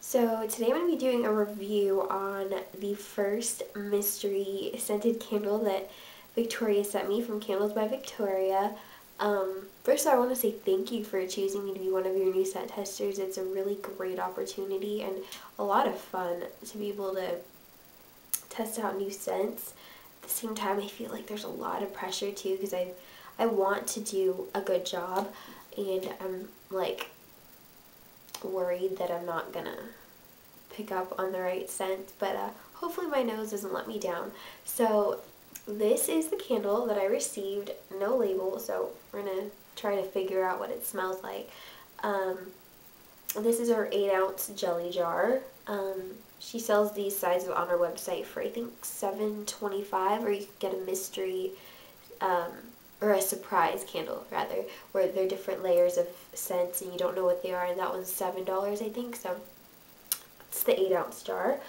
So today I'm going to be doing a review on the first mystery scented candle that Victoria sent me from Candles by Victoria. First of all, I want to say thank you for choosing me to be one of your new scent testers. It's a really great opportunity and a lot of fun to be able to test out new scents. At the same time, I feel like there's a lot of pressure too because I want to do a good job, and I'm like worried that I'm not gonna pick up on the right scent, but hopefully my nose doesn't let me down. So this is the candle that I received, no label, so we're gonna try to figure out what it smells like. This is our 8-ounce jelly jar. She sells these sizes on her website for I think $7.25, or you can get a mystery or a surprise candle rather, where they're different layers of scents and you don't know what they are, and that one's $7 I think. So it's the 8-ounce jar.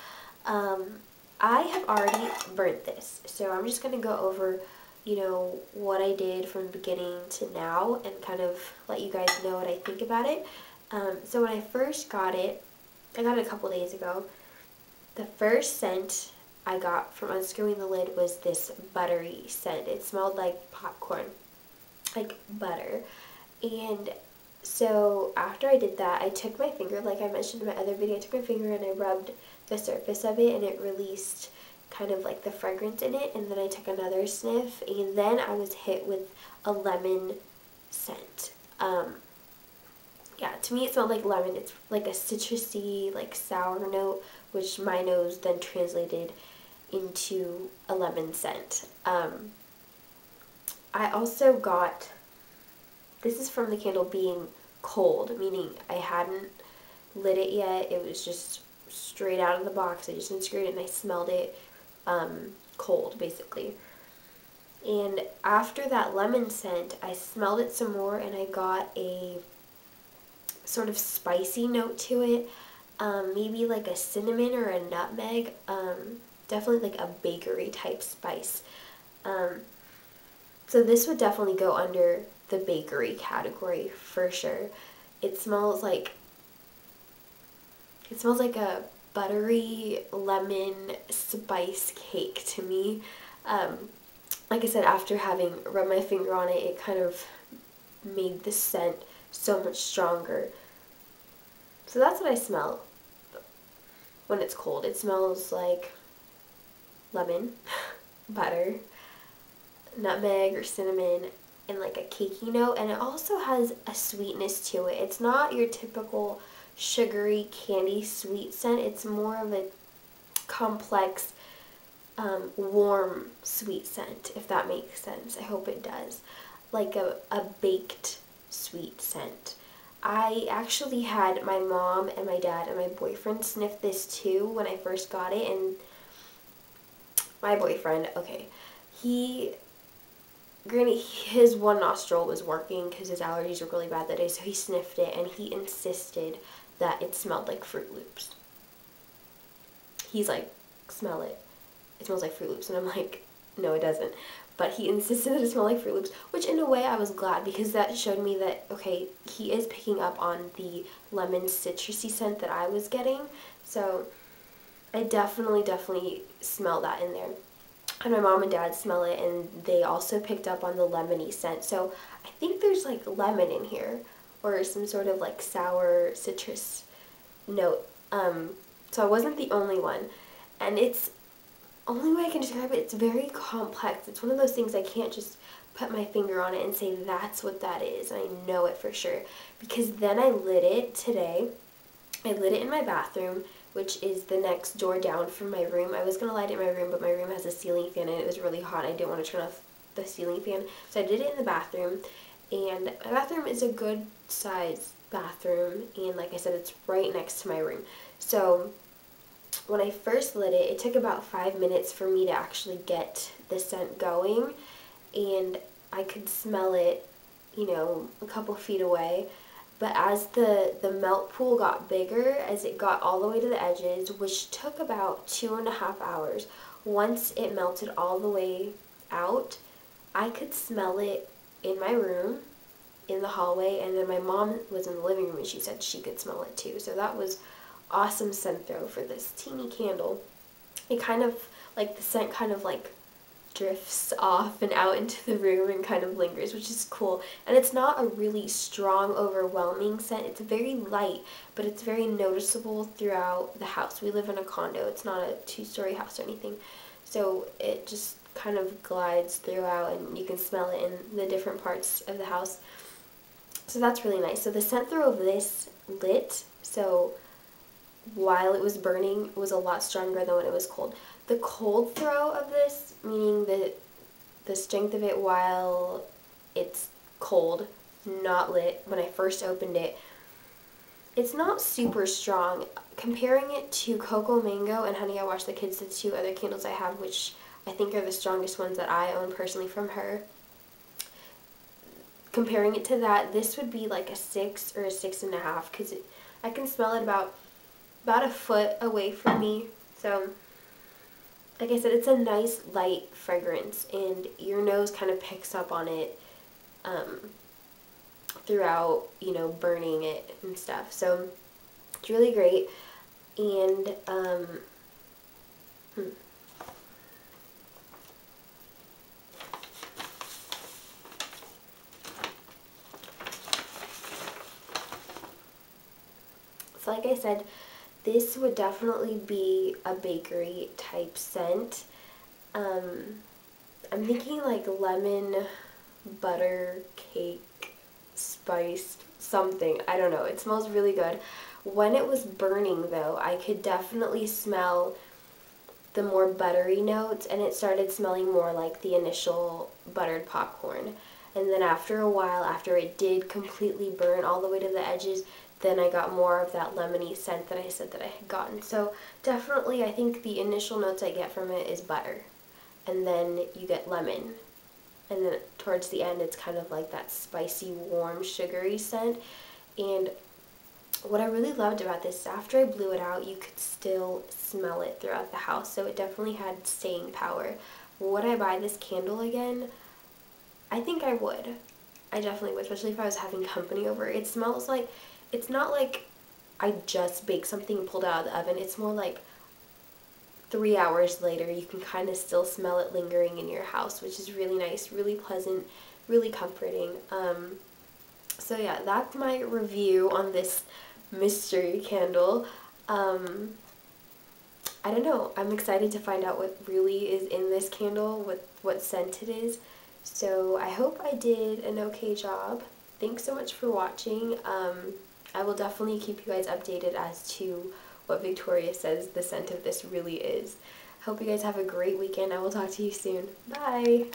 I have already burnt this, so I'm just going to go over, what I did from the beginning to now and kind of let you guys know what I think about it. So when I first got it, I got it a couple days ago. The first scent I got from unscrewing the lid was this buttery scent. It smelled like popcorn, like butter. And so after I did that, I took my finger, like I mentioned in my other video, I took my finger and I rubbed the surface of it, and it released kind of like the fragrance in it. And then I took another sniff, and then I was hit with a lemon scent. Yeah, to me it smelled like lemon. It's like a citrusy, like sour note, which my nose then translated into a lemon scent. I also got, this is from the candle being cold, meaning I hadn't lit it yet. It was just straight out of the box. I just unscrewed it and I smelled it cold, basically. And after that lemon scent, I smelled it some more and I got a sort of spicy note to it. Maybe like a cinnamon or a nutmeg. Definitely like a bakery type spice. So this would definitely go under the bakery category for sure. It smells like a buttery lemon spice cake to me. Like I said, after having rubbed my finger on it, it kind of made the scent so much stronger. So that's what I smell when it's cold. It smells like lemon, butter, nutmeg or cinnamon, and like a cakey note, and it also has a sweetness to it. It's not your typical sugary candy sweet scent. It's more of a complex warm sweet scent, if that makes sense. I hope it does. Like a baked sweet scent. I actually had my mom and my dad and my boyfriend sniff this too when I first got it, and my boyfriend, granted, his one nostril was working because his allergies were really bad that day, so he sniffed it and he insisted that it smelled like Fruit Loops. He's like, smell it. It smells like Fruit Loops. And I'm like, no, it doesn't. But he insisted that it smelled like Fruit Loops, which in a way I was glad because that showed me that, okay, he is picking up on the lemon citrusy scent that I was getting. So I definitely smell that in there. And my mom and dad smell it, and they also picked up on the lemony scent. So I think there's like lemon in here, or some sort of like sour citrus note. So I wasn't the only one. And it's, only way I can describe it, it's very complex. It's one of those things I can't just put my finger on it and say that's what that is. I know it for sure. Because then I lit it today. I lit it in my bathroom, which is the next door down from my room. I was going to light it in my room, but my room has a ceiling fan and it was really hot. I didn't want to turn off the ceiling fan. So I did it in the bathroom. And my bathroom is a good size bathroom. And like I said, it's right next to my room. So when I first lit it, it took about 5 minutes for me to actually get the scent going. And I could smell it, a couple feet away. But as the melt pool got bigger, as it got all the way to the edges, which took about 2.5 hours, once it melted all the way out, I could smell it in my room, in the hallway, and then my mom was in the living room and she said she could smell it too. So that was awesome scent throw for this teeny candle. It kind of, like, the scent kind of like drifts off and out into the room and kind of lingers, which is cool. And it's not a really strong, overwhelming scent. It's very light, but it's very noticeable throughout the house. We live in a condo. It's not a 2-story house or anything. So it just kind of glides throughout, and you can smell it in the different parts of the house. So that's really nice. So the scent throw of this lit, so while it was burning, was a lot stronger than when it was cold. The cold throw of this, meaning the strength of it while it's cold, not lit, when I first opened it, it's not super strong. Comparing it to Cocoa Mango and Honey I Wash the Kids, the 2 other candles I have, which I think are the strongest ones that I own personally from her, comparing it to that, this would be like a 6 or a 6.5, because I can smell it about a foot away from me. So like I said, it's a nice light fragrance, and your nose kind of picks up on it throughout, you know, burning it and stuff. So it's really great. And so like I said, this would definitely be a bakery type scent. I'm thinking like lemon, butter, cake, spiced, something. I don't know. It smells really good. When it was burning though, I could definitely smell the more buttery notes, and it started smelling more like the initial buttered popcorn. And then after a while, after it did completely burn all the way to the edges, then I got more of that lemony scent that I said that I had gotten. So definitely, I think the initial notes I get from it is butter, and then you get lemon, and then towards the end it's kind of like that spicy, warm, sugary scent. And what I really loved about this is after I blew it out, you could still smell it throughout the house, so it definitely had staying power. Would I buy this candle again? I think I would. I definitely would, especially if I was having company over. It smells like, it's not like I just baked something and pulled it out of the oven. It's more like 3 hours later, you can kind of still smell it lingering in your house, which is really nice, really pleasant, really comforting. So yeah, that's my review on this mystery candle. I don't know. I'm excited to find out what really is in this candle, what scent it is. So I hope I did an okay job. Thanks so much for watching. I will definitely keep you guys updated as to what Victoria says the scent of this really is. Hope you guys have a great weekend. I will talk to you soon. Bye!